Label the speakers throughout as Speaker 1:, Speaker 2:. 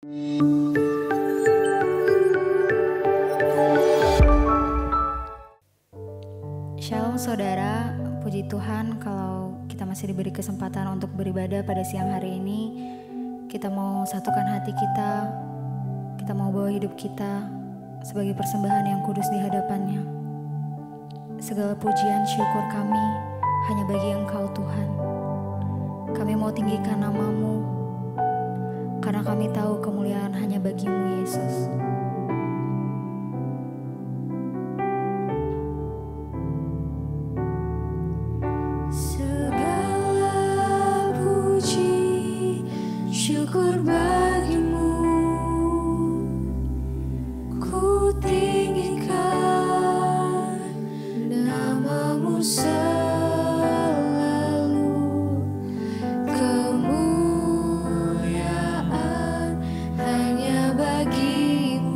Speaker 1: Shalom saudara, puji Tuhan kalau kita masih diberi kesempatan untuk beribadah pada siang hari ini. Kita mau satukan hati kita mau bawa hidup kita sebagai persembahan yang kudus di hadapannya. Segala pujian syukur kami hanya bagi Engkau Tuhan. Kami mau tinggikan nama-Mu, karena kami tahu kemuliaan hanya bagi-Mu Yesus.
Speaker 2: Syukur bagimu, ku tinggikan nama-Mu selalu. Kemuliaan hanya bagi-Mu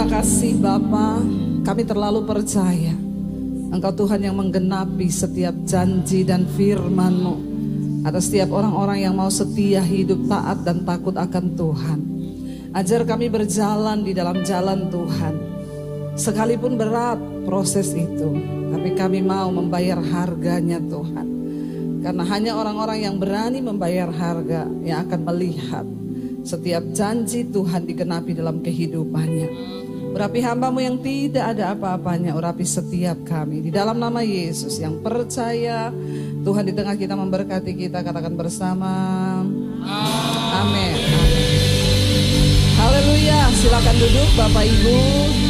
Speaker 3: Terima kasih Bapa, kami terlalu percaya Engkau Tuhan yang menggenapi setiap janji dan firman-Mu atas setiap orang-orang yang mau setia hidup taat dan takut akan Tuhan. Ajar kami berjalan di dalam jalan Tuhan. Sekalipun berat proses itu, tapi kami mau membayar harganya Tuhan. Karena hanya orang-orang yang berani membayar harga yang akan melihat setiap janji Tuhan digenapi dalam kehidupannya. Urapi hamba-Mu yang tidak ada apa-apanya, urapi setiap kami. Di dalam nama Yesus yang percaya, Tuhan di tengah kita memberkati kita, katakan bersama. Amin. Haleluya, silakan duduk Bapak Ibu.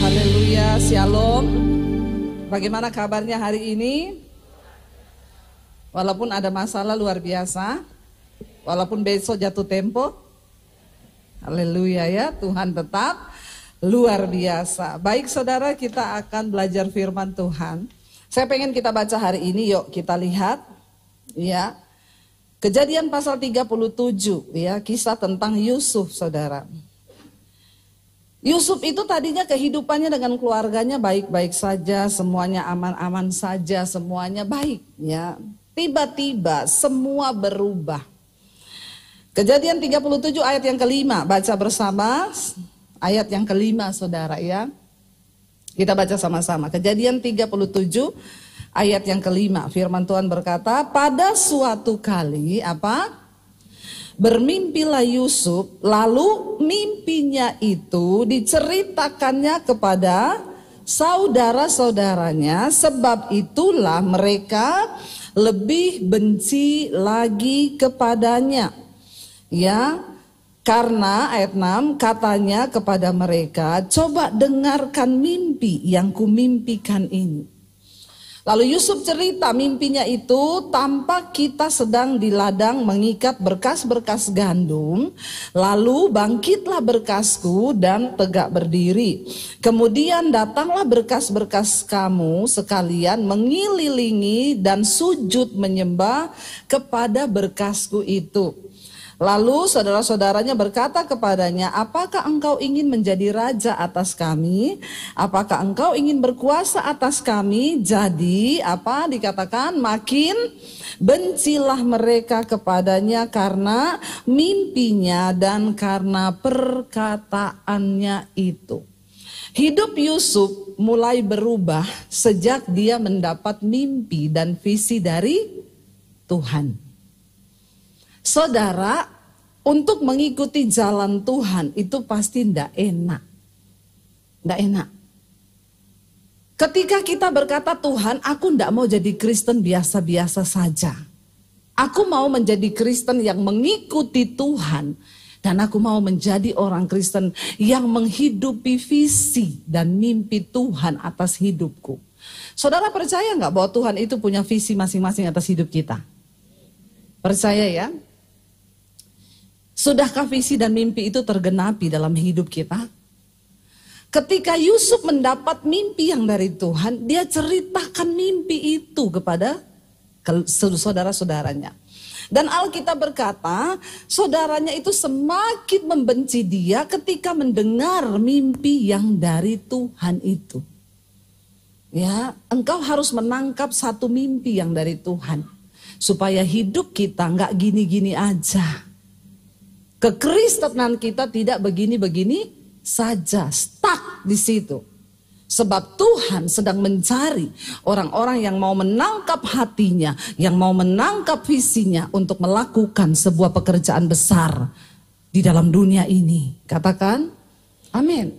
Speaker 3: Haleluya, shalom. Bagaimana kabarnya hari ini? Walaupun ada masalah luar biasa, walaupun besok jatuh tempo. Haleluya ya, Tuhan tetap luar biasa. Baik saudara, kita akan belajar firman Tuhan. Saya pengen kita baca hari ini, yuk kita lihat ya. Kejadian pasal 37 ya, kisah tentang Yusuf saudara. Yusuf itu tadinya kehidupannya dengan keluarganya baik-baik saja, semuanya aman-aman saja, semuanya baik ya. Tiba-tiba semua berubah. Kejadian 37 ayat yang kelima, baca bersama. Ayat yang kelima saudara ya. Kita baca sama-sama. Kejadian 37 ayat yang kelima. Firman Tuhan berkata, pada suatu kali apa? Bermimpilah Yusuf, lalu mimpinya itu diceritakannya kepada saudara-saudaranya, sebab itulah mereka lebih benci lagi kepadanya. Ya, karena ayat 6 katanya kepada mereka, coba dengarkan mimpi yang kumimpikan ini. Lalu Yusuf cerita mimpinya itu, tampak kita sedang di ladang mengikat berkas-berkas gandum, lalu bangkitlah berkasku dan tegak berdiri. Kemudian datanglah berkas-berkas kamu sekalian mengelilingi dan sujud menyembah kepada berkasku itu. Lalu saudara-saudaranya berkata kepadanya, apakah engkau ingin menjadi raja atas kami? Apakah engkau ingin berkuasa atas kami? Jadi apa dikatakan? Makin bencilah mereka kepadanya karena mimpinya dan karena perkataannya itu. Hidup Yusuf mulai berubah sejak dia mendapat mimpi dan visi dari Tuhan. Saudara, untuk mengikuti jalan Tuhan itu pasti tidak enak. Tidak enak. Ketika kita berkata, Tuhan, aku tidak mau jadi Kristen biasa-biasa saja. Aku mau menjadi Kristen yang mengikuti Tuhan. Dan aku mau menjadi orang Kristen yang menghidupi visi dan mimpi Tuhan atas hidupku. Saudara percaya nggak bahwa Tuhan itu punya visi masing-masing atas hidup kita? Percaya ya? Sudahkah visi dan mimpi itu tergenapi dalam hidup kita? Ketika Yusuf mendapat mimpi yang dari Tuhan, dia ceritakan mimpi itu kepada saudara-saudaranya. Dan Alkitab berkata, saudaranya itu semakin membenci dia ketika mendengar mimpi yang dari Tuhan itu. Ya, engkau harus menangkap satu mimpi yang dari Tuhan. Supaya hidup kita nggak gini-gini aja. Kekristenan kita tidak begini-begini saja, stuck di situ. Sebab Tuhan sedang mencari orang-orang yang mau menangkap hatinya, yang mau menangkap visinya untuk melakukan sebuah pekerjaan besar di dalam dunia ini. Katakan, amin.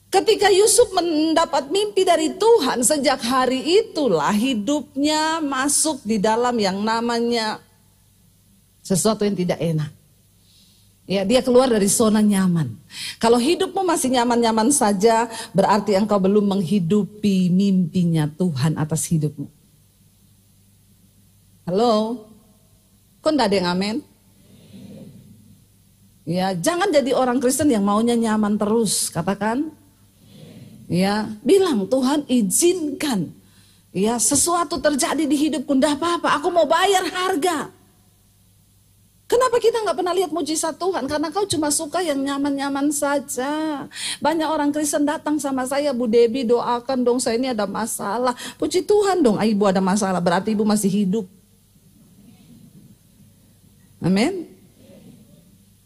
Speaker 3: Ketika Yusuf mendapat mimpi dari Tuhan, sejak hari itulah hidupnya masuk di dalam yang namanya sesuatu yang tidak enak. Ya, dia keluar dari zona nyaman. Kalau hidupmu masih nyaman-nyaman saja, berarti engkau belum menghidupi mimpinya Tuhan atas hidupmu. Halo? Kok enggak ada yang amin? Ya, jangan jadi orang Kristen yang maunya nyaman terus, katakan. Ya, bilang Tuhan izinkan ya sesuatu terjadi di hidupku, enggak apa-apa, aku mau bayar harga. Kenapa kita nggak pernah lihat mujizat Tuhan? Karena kau cuma suka yang nyaman-nyaman saja. Banyak orang Kristen datang sama saya, Bu Debbie doakan dong, saya ini ada masalah. Puji Tuhan dong, ibu ada masalah, berarti ibu masih hidup. Amin.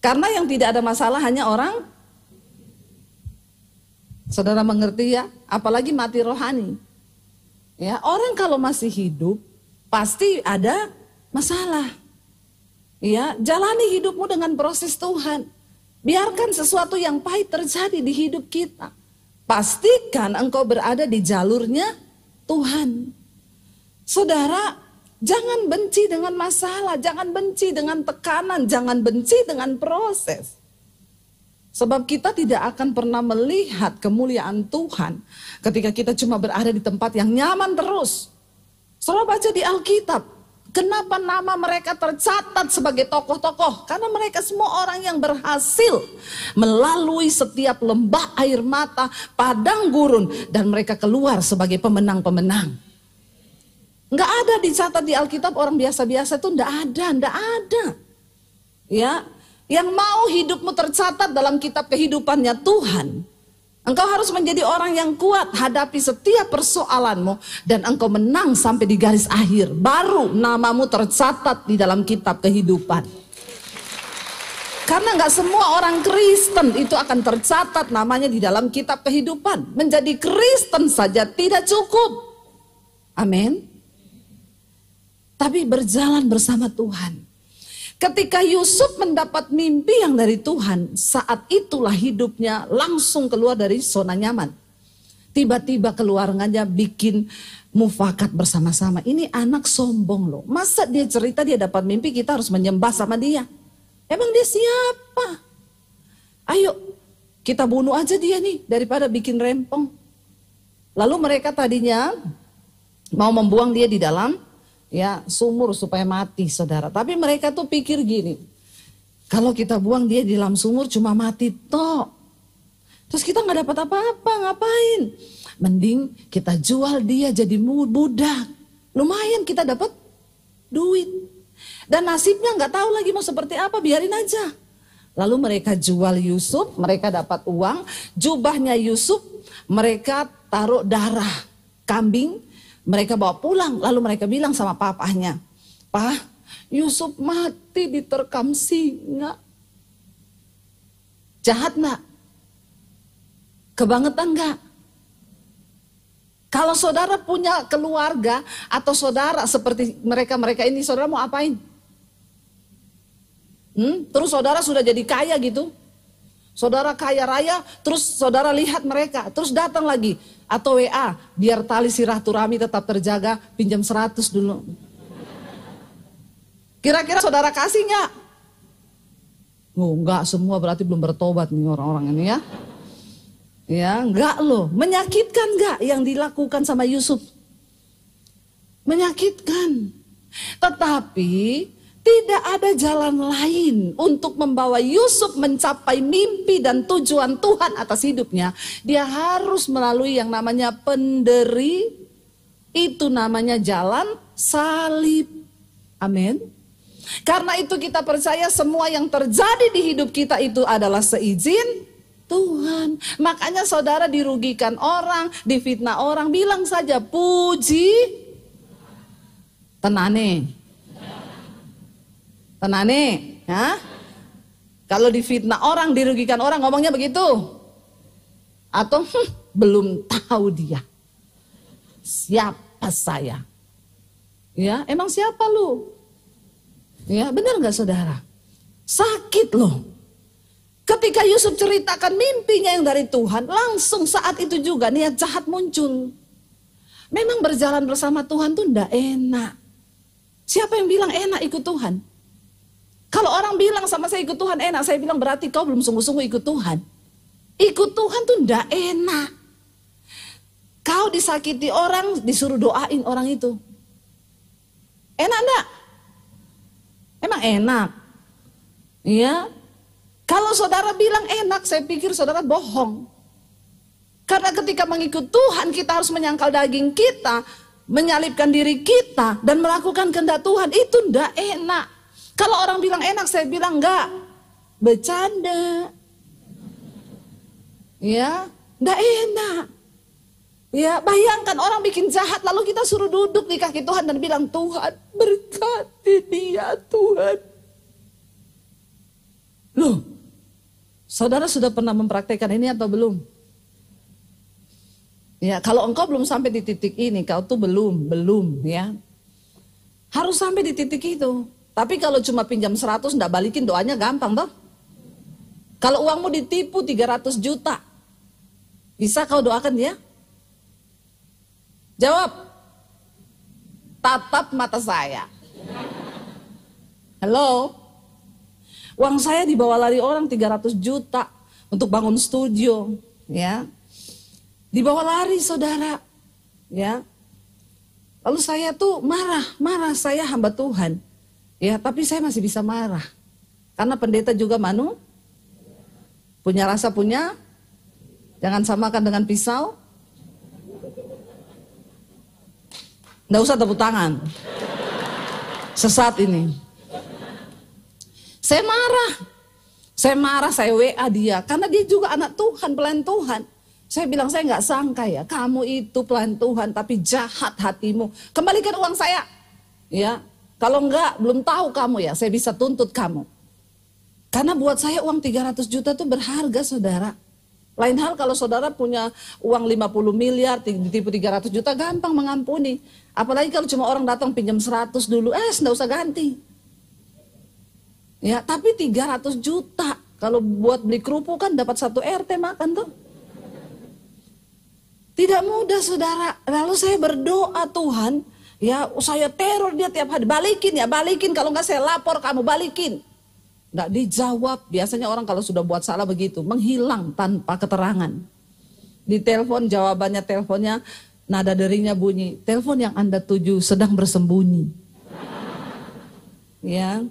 Speaker 3: Karena yang tidak ada masalah hanya orang, saudara mengerti ya, apalagi mati rohani. Ya, orang kalau masih hidup pasti ada masalah. Ya, jalani hidupmu dengan proses Tuhan. Biarkan sesuatu yang pahit terjadi di hidup kita. Pastikan engkau berada di jalurnya Tuhan. Saudara, jangan benci dengan masalah, jangan benci dengan tekanan, jangan benci dengan proses. Sebab kita tidak akan pernah melihat kemuliaan Tuhan ketika kita cuma berada di tempat yang nyaman terus. Saudara baca di Alkitab. Kenapa nama mereka tercatat sebagai tokoh-tokoh? Karena mereka semua orang yang berhasil melalui setiap lembah air mata, padang gurun, dan mereka keluar sebagai pemenang-pemenang. Nggak ada dicatat di Alkitab orang biasa-biasa itu, nggak ada. Ya, yang mau hidupmu tercatat dalam kitab kehidupannya Tuhan, engkau harus menjadi orang yang kuat hadapi setiap persoalanmu dan engkau menang sampai di garis akhir. Baru namamu tercatat di dalam kitab kehidupan. Karena nggak semua orang Kristen itu akan tercatat namanya di dalam kitab kehidupan. Menjadi Kristen saja tidak cukup. Amin. Tapi berjalan bersama Tuhan. Ketika Yusuf mendapat mimpi yang dari Tuhan, saat itulah hidupnya langsung keluar dari zona nyaman. Tiba-tiba keluarganya bikin mufakat bersama-sama. Ini anak sombong loh. Masa dia cerita dia dapat mimpi kita harus menyembah sama dia? Emang dia siapa? Ayo kita bunuh aja dia nih daripada bikin rempong. Lalu mereka tadinya mau membuang dia di dalam sumur supaya mati, saudara. Tapi mereka tuh pikir gini, kalau kita buang dia di dalam sumur cuma mati toh. Terus kita nggak dapat apa-apa, ngapain? Mending kita jual dia jadi budak. Lumayan kita dapat duit. Dan nasibnya nggak tahu lagi mau seperti apa, biarin aja. Lalu mereka jual Yusuf, mereka dapat uang. Jubahnya Yusuf mereka taruh darah kambing. Mereka bawa pulang, lalu mereka bilang sama papahnya, "Pak, Yusuf mati diterkam singa." Jahat nggak? Kebangetan nggak? Kalau saudara punya keluarga atau saudara seperti mereka ini, saudara mau apain? Terus saudara sudah jadi kaya gitu? Saudara kaya raya, terus saudara lihat mereka, terus datang lagi. Atau WA, biar tali silaturahmi tetap terjaga, pinjam 100 dulu. Kira-kira saudara kasih nggak? Oh, enggak, semua berarti belum bertobat nih orang-orang ini ya. Ya, enggak loh. Menyakitkan enggak yang dilakukan sama Yusuf? Menyakitkan. Tetapi tidak ada jalan lain untuk membawa Yusuf mencapai mimpi dan tujuan Tuhan atas hidupnya. Dia harus melalui yang namanya itu namanya jalan salib. Amin. Karena itu kita percaya semua yang terjadi di hidup kita itu adalah seizin Tuhan. Makanya saudara dirugikan orang, difitnah orang, bilang saja puji tenane. Tenane, ya? Kalau difitnah orang, dirugikan orang, ngomongnya begitu. Atau belum tahu dia. Siapa saya? Ya, emang siapa lu? Ya, benar nggak saudara? Sakit loh. Ketika Yusuf ceritakan mimpinya yang dari Tuhan, langsung saat itu juga niat jahat muncul. Memang berjalan bersama Tuhan tuh ndak enak. Siapa yang bilang enak ikut Tuhan? Kalau orang bilang sama saya ikut Tuhan enak, saya bilang berarti kau belum sungguh-sungguh ikut Tuhan. Ikut Tuhan tuh ndak enak. Kau disakiti orang, disuruh doain orang itu. Enak ndak? Emang enak? Iya. Kalau saudara bilang enak, saya pikir saudara bohong. Karena ketika mengikut Tuhan, kita harus menyangkal daging kita, menyalibkan diri kita, dan melakukan kehendak Tuhan, itu ndak enak. Kalau orang bilang enak, saya bilang enggak. Bercanda. Ya, enggak enak. Ya, bayangkan orang bikin jahat lalu kita suruh duduk di kaki Tuhan dan bilang, Tuhan berkati dia Tuhan. Loh, saudara sudah pernah mempraktekkan ini atau belum? Ya, kalau engkau belum sampai di titik ini, kau tuh belum ya. Harus sampai di titik itu. Tapi kalau cuma pinjam 100 enggak balikin, doanya gampang toh. Kalau uangmu ditipu 300 juta, bisa kau doakan dia? Jawab. Tatap mata saya. Halo. Uang saya dibawa lari orang 300 juta untuk bangun studio, ya. Dibawa lari saudara, ya. Lalu saya tuh marah, saya hamba Tuhan. Ya, tapi saya masih bisa marah. Karena pendeta juga punya rasa punya. Jangan samakan dengan pisau. Nggak usah tepuk tangan. Sesat ini. Saya marah, saya WA dia. Karena dia juga anak Tuhan, pelayan Tuhan. Saya bilang, saya nggak sangka ya, kamu itu pelayan Tuhan, tapi jahat hatimu. Kembalikan uang saya. Ya, kalau enggak, belum tahu kamu ya, saya bisa tuntut kamu. Karena buat saya uang 300 juta itu berharga saudara. Lain hal kalau saudara punya uang 50 miliar, ditipu 300 juta, gampang mengampuni. Apalagi kalau cuma orang datang pinjam 100 dulu, enggak usah ganti. Ya, tapi 300 juta, kalau buat beli kerupuk kan dapat 1 RT makan tuh. Tidak mudah saudara. Lalu saya berdoa, Tuhan, ya saya teror dia tiap hari, balikin, kalau enggak saya lapor kamu, balikin. Nggak dijawab. Biasanya orang kalau sudah buat salah begitu, menghilang tanpa keterangan. Di telepon jawabannya, teleponnya nada deringnya bunyi, telepon yang Anda tuju sedang bersembunyi. Ya.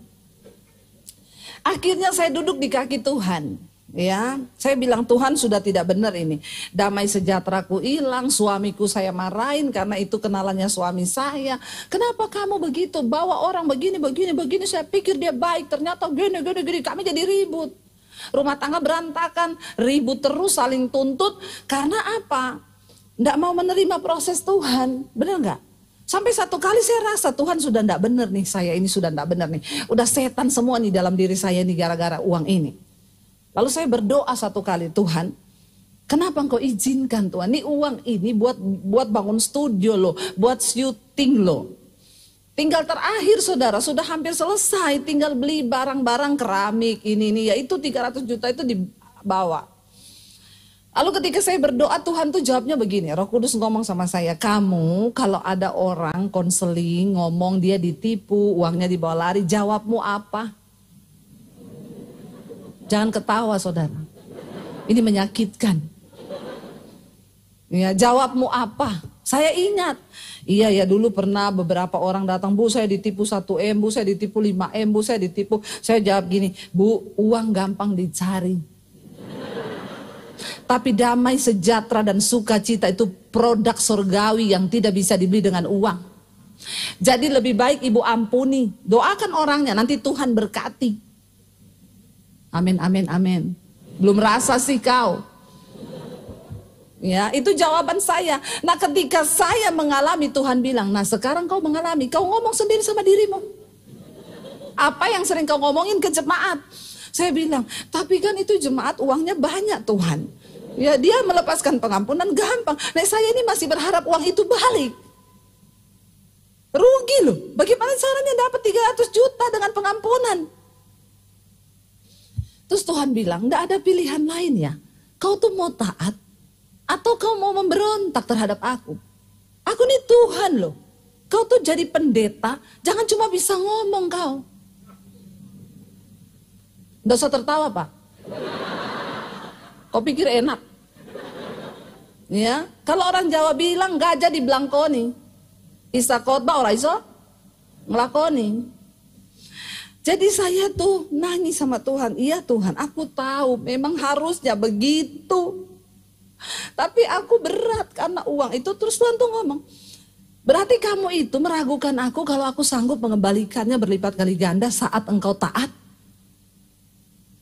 Speaker 3: Akhirnya saya duduk di kaki Tuhan. Ya, saya bilang, Tuhan sudah tidak benar ini. Damai sejahteraku hilang, suamiku saya marahin karena itu kenalannya suami saya. Kenapa kamu begitu? Bawa orang begini. Saya pikir dia baik, ternyata gini. Kami jadi ribut. Rumah tangga berantakan, ribut terus, saling tuntut. Karena apa? Nggak mau menerima proses Tuhan. Benar nggak? Sampai satu kali saya rasa Tuhan sudah nggak benar nih, saya ini sudah nggak benar nih. Udah setan semua nih dalam diri saya nih gara-gara uang ini. Lalu saya berdoa satu kali, Tuhan, kenapa engkau izinkan Tuhan? Ini uang ini buat bangun studio loh, buat syuting loh. Tinggal terakhir saudara, sudah hampir selesai, tinggal beli barang-barang keramik ini ya itu 300 juta itu dibawa. Lalu ketika saya berdoa, Tuhan tuh jawabnya begini, Roh Kudus ngomong sama saya, kamu kalau ada orang konseling ngomong dia ditipu, uangnya dibawa lari, jawabmu apa? Jangan ketawa saudara, ini menyakitkan. Ya, jawabmu apa? Saya ingat, iya ya dulu pernah beberapa orang datang, Bu saya ditipu 1M, Bu saya ditipu 5M, Bu saya ditipu. Saya jawab gini, Bu uang gampang dicari. Tapi damai sejahtera dan sukacita itu produk surgawi yang tidak bisa dibeli dengan uang. Jadi lebih baik ibu ampuni, doakan orangnya, nanti Tuhan berkati. Amin, amin, amin. Belum rasa sih kau. Ya, itu jawaban saya. Nah, ketika saya mengalami, Tuhan bilang, nah sekarang kau mengalami, kau ngomong sendiri sama dirimu. Apa yang sering kau ngomongin ke jemaat? Saya bilang, tapi kan itu jemaat uangnya banyak Tuhan. Ya, dia melepaskan pengampunan gampang. Nah, saya ini masih berharap uang itu balik. Rugi loh. Bagaimana caranya dapat 300 juta dengan pengampunan? Terus Tuhan bilang, enggak ada pilihan lain ya. Kau tuh mau taat atau kau mau memberontak terhadap aku? Aku nih Tuhan loh. Kau tuh jadi pendeta, jangan cuma bisa ngomong kau. Nggak usah tertawa Pak. Kau pikir enak? Ya, kalau orang Jawa bilang gajah di belangkoni. Isa khotbah ora iso ngelakoni. Jadi saya tuh nangis sama Tuhan, iya Tuhan aku tahu memang harusnya begitu. Tapi aku berat karena uang itu. Terus Tuhan tuh ngomong, Berarti kamu itu meragukan aku kalau aku sanggup mengembalikannya berlipat kali ganda saat engkau taat.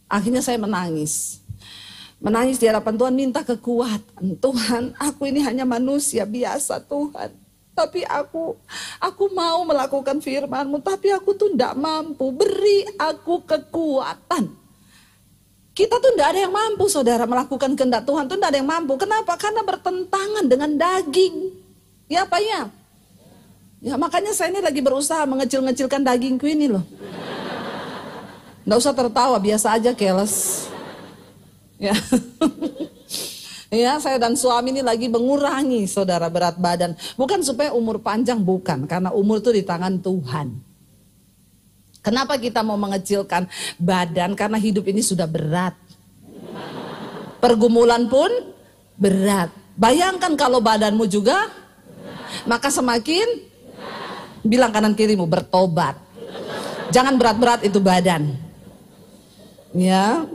Speaker 3: Akhirnya saya menangis. Menangis di hadapan Tuhan, minta kekuatan. Tuhan, aku ini hanya manusia biasa Tuhan. Tapi aku mau melakukan firman-Mu, tapi aku tuh tidak mampu. Beri aku kekuatan. Kita tuh tidak ada yang mampu saudara melakukan kehendak Tuhan tuh tidak ada yang mampu. Kenapa? Karena bertentangan dengan daging. Ya Pak ya? Ya makanya saya ini lagi berusaha mengecil-ngecilkan dagingku ini loh. Nggak usah tertawa, biasa aja keles. Ya. Ya, saya dan suami ini lagi mengurangi saudara berat badan. Bukan supaya umur panjang, bukan. Karena umur itu di tangan Tuhan. Kenapa kita mau mengecilkan badan? Karena hidup ini sudah berat. Pergumulan pun berat. Bayangkan kalau badanmu juga, maka semakin bilang kanan kirimu bertobat. Jangan berat-berat itu badan. Ya.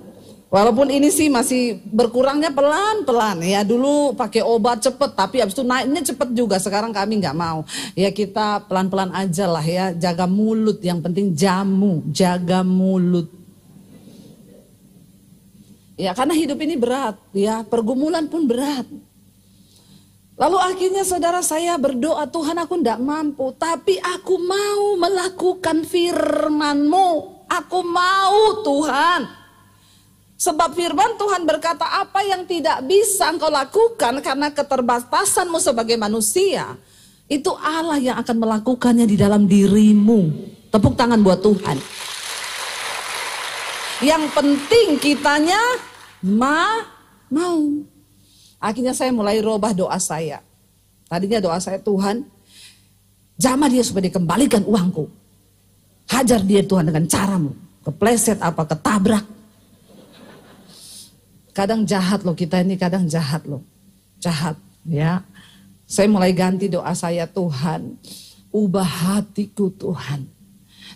Speaker 3: Walaupun ini sih masih berkurangnya pelan-pelan ya, dulu pakai obat cepet tapi habis itu naiknya cepet juga, sekarang kami nggak mau. Ya kita pelan-pelan aja lah ya, jaga mulut, yang penting jamu, jaga mulut. Ya karena hidup ini berat ya, pergumulan pun berat. Lalu akhirnya saudara saya berdoa, Tuhan aku nggak mampu, tapi aku mau melakukan firman-Mu, aku mau Tuhan. Sebab firman Tuhan berkata apa yang tidak bisa engkau lakukan karena keterbatasanmu sebagai manusia, itu Allah yang akan melakukannya di dalam dirimu. Tepuk tangan buat Tuhan. Yang penting kitanya mau. Akhirnya saya mulai rubah doa saya. Tadinya doa saya, Tuhan jamah dia supaya dikembalikan uangku. Hajar dia Tuhan dengan caramu. Kepleset apa, ketabrak. Kadang jahat loh kita ini, kadang jahat loh. Jahat ya. Saya mulai ganti doa saya, Tuhan ubah hatiku Tuhan.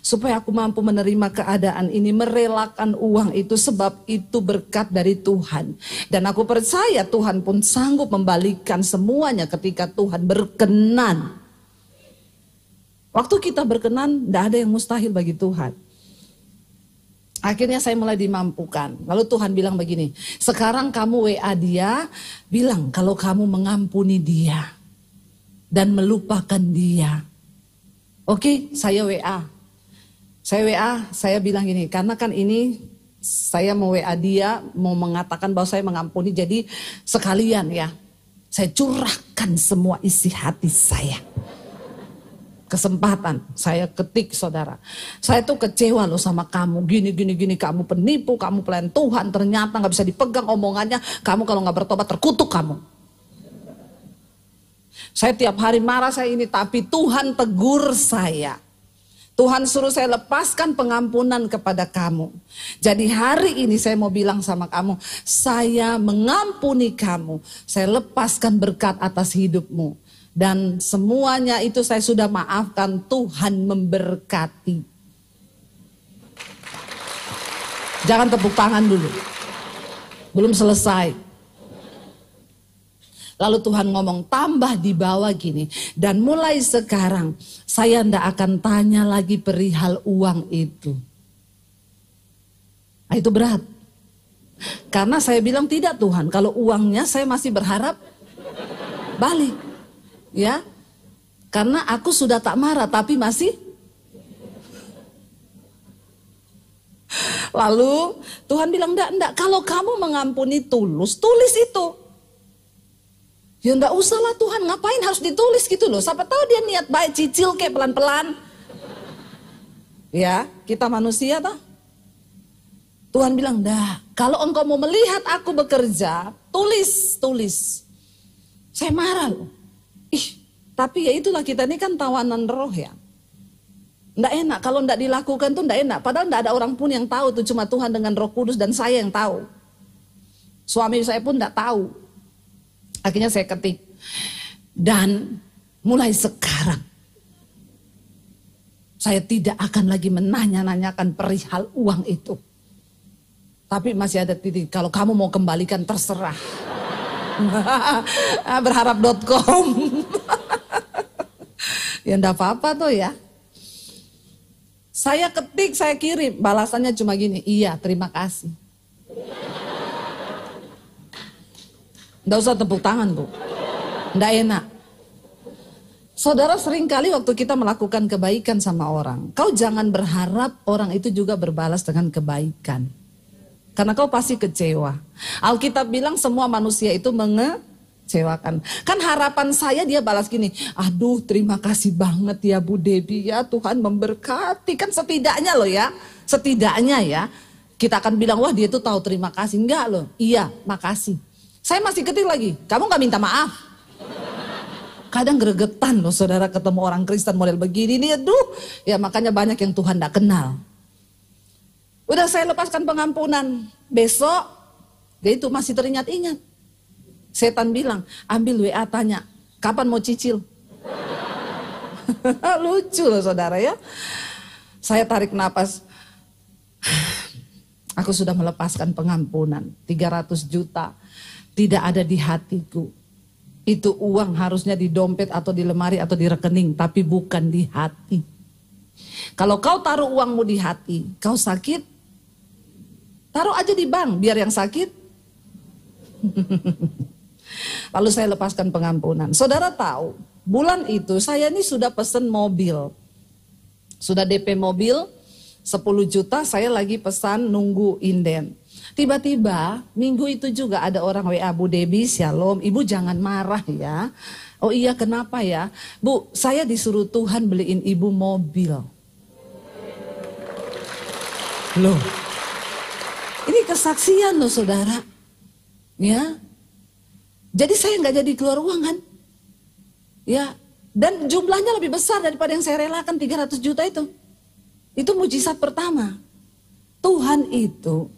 Speaker 3: Supaya aku mampu menerima keadaan ini, merelakan uang itu sebab itu berkat dari Tuhan. Dan aku percaya Tuhan pun sanggup membalikan semuanya ketika Tuhan berkenan. Waktu kita berkenan, tidak ada yang mustahil bagi Tuhan. Akhirnya saya mulai dimampukan. Lalu Tuhan bilang begini, sekarang kamu WA dia, bilang kalau kamu mengampuni dia dan melupakan dia. Oke, saya WA. Saya bilang gini, karena kan ini saya mau WA dia, mau mengatakan bahwa saya mengampuni, jadi sekalian ya, saya curahkan semua isi hati saya. Kesempatan saya ketik saudara, saya tuh kecewa loh sama kamu, gini kamu penipu, kamu pelayan Tuhan, ternyata gak bisa dipegang omongannya, kamu kalau gak bertobat terkutuk kamu. Saya tiap hari marah saya ini, tapi Tuhan tegur saya. Tuhan suruh saya lepaskan pengampunan kepada kamu. Jadi hari ini saya mau bilang sama kamu, saya mengampuni kamu, saya lepaskan berkat atas hidupmu. Dan semuanya itu saya sudah maafkan, Tuhan memberkati. Jangan tepuk tangan dulu, belum selesai. Lalu Tuhan ngomong tambah di bawah gini, dan mulai sekarang saya tidak akan tanya lagi perihal uang itu. Nah, itu berat. Karena saya bilang tidak Tuhan, kalau uangnya saya masih berharap balik. Ya, karena aku sudah tak marah tapi masih. Lalu Tuhan bilang enggak, kalau kamu mengampuni tulus, tulis itu. Ya enggak usah lah Tuhan, ngapain harus ditulis gitu loh. Siapa tahu dia niat baik, cicil kayak pelan-pelan. Ya, kita manusia toh. Tuhan bilang enggak, kalau engkau mau melihat aku bekerja, tulis. Saya marah loh. Tapi ya itulah kita ini kan tawanan roh ya. Nggak enak, kalau nggak dilakukan tuh nggak enak. Padahal nggak ada orang pun yang tahu, tuh cuma Tuhan dengan Roh Kudus dan saya yang tahu. Suami saya pun nggak tahu. Akhirnya saya ketik. Dan mulai sekarang, saya tidak akan lagi menanya-nanyakan perihal uang itu. Tapi masih ada titik, kalau kamu mau kembalikan terserah. Berharap.com. Ya enggak apa-apa tuh ya. Saya ketik, saya kirim, balasannya cuma gini, iya terima kasih. Enggak usah tepuk tangan Bu, enggak enak. Saudara, seringkali waktu kita melakukan kebaikan sama orang, kau jangan berharap orang itu juga berbalas dengan kebaikan. Karena kau pasti kecewa. Alkitab bilang semua manusia itu mengecewakan. Kan harapan saya dia balas gini, aduh terima kasih banget ya Bu Debbie ya, Tuhan memberkati. Kan setidaknya loh ya, setidaknya ya. Kita akan bilang, wah dia itu tahu terima kasih. Enggak loh, iya makasih. Saya masih ketik lagi, kamu gak minta maaf. Kadang gregetan loh saudara ketemu orang Kristen model begini nih, aduh. Ya makanya banyak yang Tuhan gak kenal. Udah saya lepaskan pengampunan, besok dia itu masih teringat-ingat. Setan bilang, ambil WA tanya, kapan mau cicil? Lucu loh saudara ya. Saya tarik napas. Aku sudah melepaskan pengampunan, 300 juta. Tidak ada di hatiku. Itu uang harusnya di dompet atau di lemari atau di rekening, tapi bukan di hati. Kalau kau taruh uangmu di hati, kau sakit, taruh aja di bank biar yang sakit. Lalu saya lepaskan pengampunan. Saudara tahu, bulan itu saya ini sudah pesen mobil. Sudah DP mobil 10 juta, saya lagi pesan nunggu inden. Tiba-tiba minggu itu juga ada orang WA, Bu Debbie, shalom, ibu jangan marah ya. Oh iya kenapa ya? Bu, saya disuruh Tuhan beliin ibu mobil. Loh, ini kesaksian loh saudara. Ya, jadi saya nggak jadi keluar uang kan? Ya, dan jumlahnya lebih besar daripada yang saya relakan 300 juta itu. Itu mujizat pertama. Tuhan itu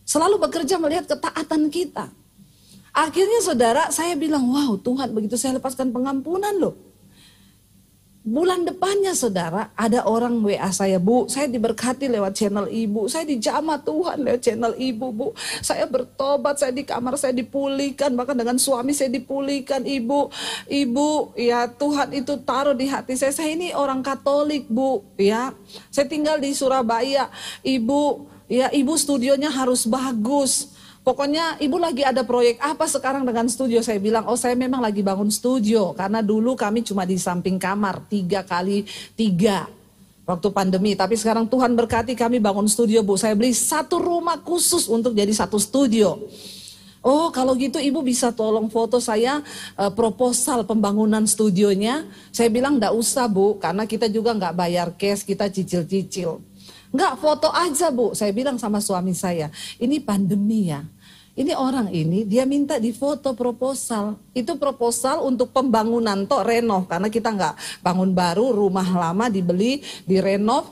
Speaker 3: selalu bekerja melihat ketaatan kita. Akhirnya saudara, saya bilang, wow Tuhan, begitu saya lepaskan pengampunan loh. Bulan depannya saudara, ada orang WA saya, Bu, saya diberkati lewat channel ibu, saya dijamah Tuhan lewat channel ibu, Bu. Saya bertobat, saya di kamar saya dipulihkan, bahkan dengan suami saya dipulihkan, ibu, ya Tuhan itu taruh di hati saya ini orang Katolik Bu, ya. Saya tinggal di Surabaya, ibu, ya ibu studionya harus bagus. Pokoknya ibu lagi ada proyek apa sekarang dengan studio? Saya bilang, oh saya memang lagi bangun studio. Karena dulu kami cuma di samping kamar 3x3 waktu pandemi. Tapi sekarang Tuhan berkati kami bangun studio Bu. Saya beli satu rumah khusus untuk jadi satu studio. Oh kalau gitu ibu bisa tolong foto saya proposal pembangunan studionya. Saya bilang enggak usah Bu, karena kita juga enggak bayar cash, kita cicil-cicil. Enggak, foto aja Bu. Saya bilang sama suami saya, ini pandemi ya. Ini orang ini dia minta difoto proposal. Itu proposal untuk pembangunan toh renov. Karena kita enggak bangun baru, rumah lama dibeli, direnov.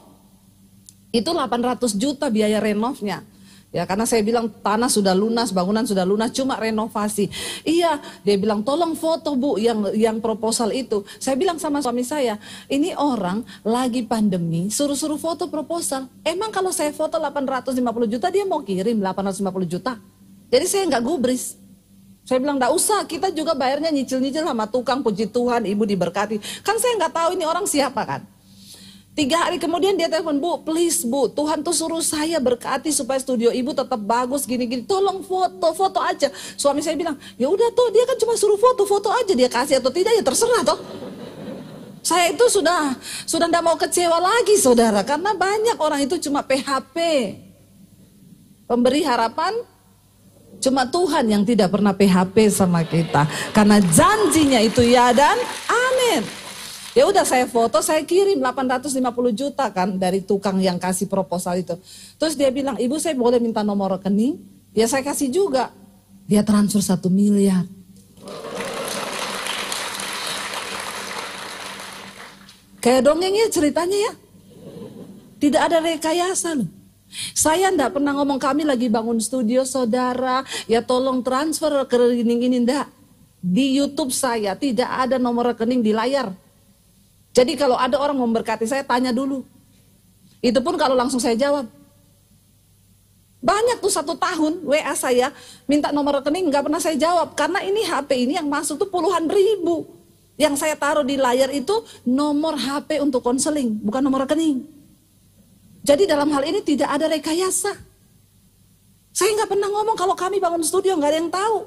Speaker 3: Itu 800 juta biaya renovnya. Ya karena saya bilang tanah sudah lunas, bangunan sudah lunas, cuma renovasi. Iya, dia bilang tolong foto Bu yang proposal itu. Saya bilang sama suami saya, ini orang lagi pandemi, suruh-suruh foto proposal. Emang kalau saya foto 850 juta, dia mau kirim 850 juta? Jadi saya nggak gubris. Saya bilang nggak usah, kita juga bayarnya nyicil-nyicil sama tukang, puji Tuhan, ibu diberkati. Kan saya nggak tahu ini orang siapa kan. 3 hari kemudian dia telepon, Bu, please Bu, Tuhan tuh suruh saya berkati supaya studio ibu tetap bagus gini-gini. Tolong foto aja. Suami saya bilang, ya udah tuh dia kan cuma suruh foto aja, dia kasih atau tidak ya terserah toh. Saya itu sudah nggak mau kecewa lagi saudara, karena banyak orang itu cuma PHP. Pemberi harapan, cuma Tuhan yang tidak pernah PHP sama kita. Karena janjinya itu ya dan amin. Ya udah saya foto, saya kirim 850 juta kan dari tukang yang kasih proposal itu. Terus dia bilang, ibu saya boleh minta nomor rekening? Ya saya kasih juga. Dia transfer 1 miliar. Kayak dongengnya ceritanya ya. Tidak ada rekayasa loh. Saya enggak pernah ngomong kami lagi bangun studio saudara. Ya tolong transfer ke rekening ini enggak. Di YouTube saya tidak ada nomor rekening di layar. Jadi kalau ada orang memberkati saya, tanya dulu. Itu pun kalau langsung saya jawab. Banyak tuh 1 tahun WA saya minta nomor rekening, nggak pernah saya jawab. Karena ini HP ini yang masuk tuh puluhan ribu. Yang saya taruh di layar itu nomor HP untuk konseling, bukan nomor rekening. Jadi dalam hal ini tidak ada rekayasa. Saya nggak pernah ngomong kalau kami bangun studio, nggak ada yang tahu.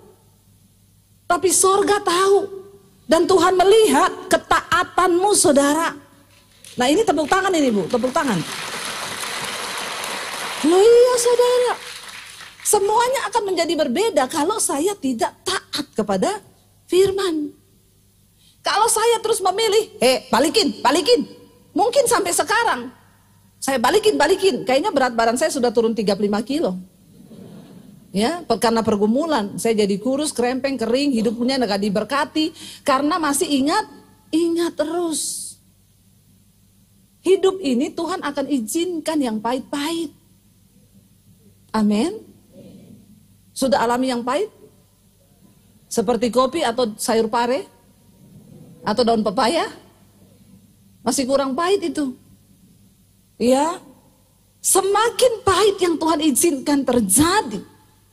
Speaker 3: Tapi sorga tahu. Dan Tuhan melihat ketaatanmu saudara. Nah ini tepuk tangan ini Bu, tepuk tangan. Loh iya saudara. Semuanya akan menjadi berbeda kalau saya tidak taat kepada firman. Kalau saya terus memilih, balikin. Mungkin sampai sekarang, saya balikin. Kayaknya berat badan saya sudah turun 35 kilo. Ya, karena pergumulan, saya jadi kurus, krempeng, kering, hidupnya nggak diberkati. Karena masih ingat terus. Hidup ini Tuhan akan izinkan yang pahit-pahit. Amin. Sudah alami yang pahit? Seperti kopi atau sayur pare? Atau daun pepaya? Masih kurang pahit itu. Ya, semakin pahit yang Tuhan izinkan terjadi,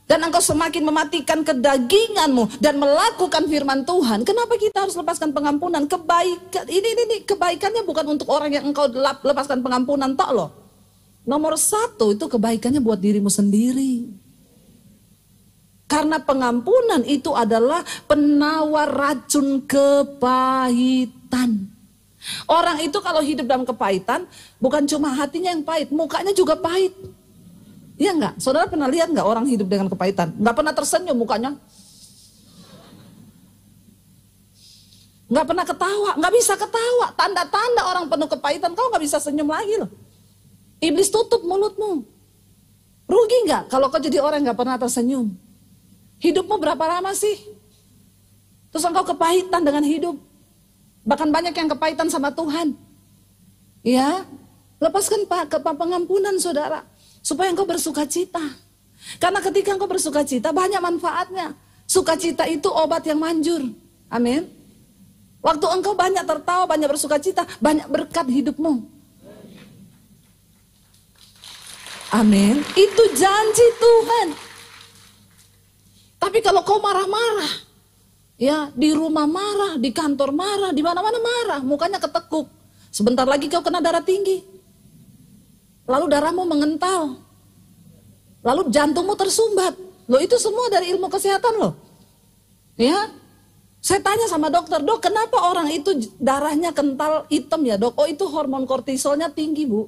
Speaker 3: dan engkau semakin mematikan kedaginganmu dan melakukan firman Tuhan, kenapa kita harus lepaskan pengampunan? Kebaikan ini kebaikannya bukan untuk orang yang engkau lepaskan pengampunan tok loh. Nomor 1 itu kebaikannya buat dirimu sendiri. Karena pengampunan itu adalah penawar racun kepahitan. Orang itu kalau hidup dalam kepahitan, bukan cuma hatinya yang pahit, mukanya juga pahit. Iya enggak? Saudara pernah lihat enggak orang hidup dengan kepahitan? Enggak pernah tersenyum mukanya. Enggak pernah ketawa, enggak bisa ketawa. Tanda-tanda orang penuh kepahitan, kau enggak bisa senyum lagi loh. Iblis tutup mulutmu. Rugi enggak kalau kau jadi orang yang enggak pernah tersenyum? Hidupmu berapa lama sih? Terus engkau kepahitan dengan hidup. Bahkan banyak yang kepahitan sama Tuhan. Ya, lepaskan pengampunan saudara. Supaya engkau bersuka cita. Karena ketika engkau bersuka cita banyak manfaatnya. Sukacita itu obat yang manjur. Amin. Waktu engkau banyak tertawa, banyak bersuka cita, banyak berkat hidupmu. Amin. Itu janji Tuhan. Tapi kalau kau marah-marah, ya di rumah marah, di kantor marah, di mana-mana marah, mukanya ketekuk. Sebentar lagi kau kena darah tinggi. Lalu darahmu mengental. Lalu jantungmu tersumbat. Loh itu semua dari ilmu kesehatan loh. Ya. Saya tanya sama dokter, "Dok, kenapa orang itu darahnya kental hitam ya, Dok?" "Oh, itu hormon kortisolnya tinggi, Bu."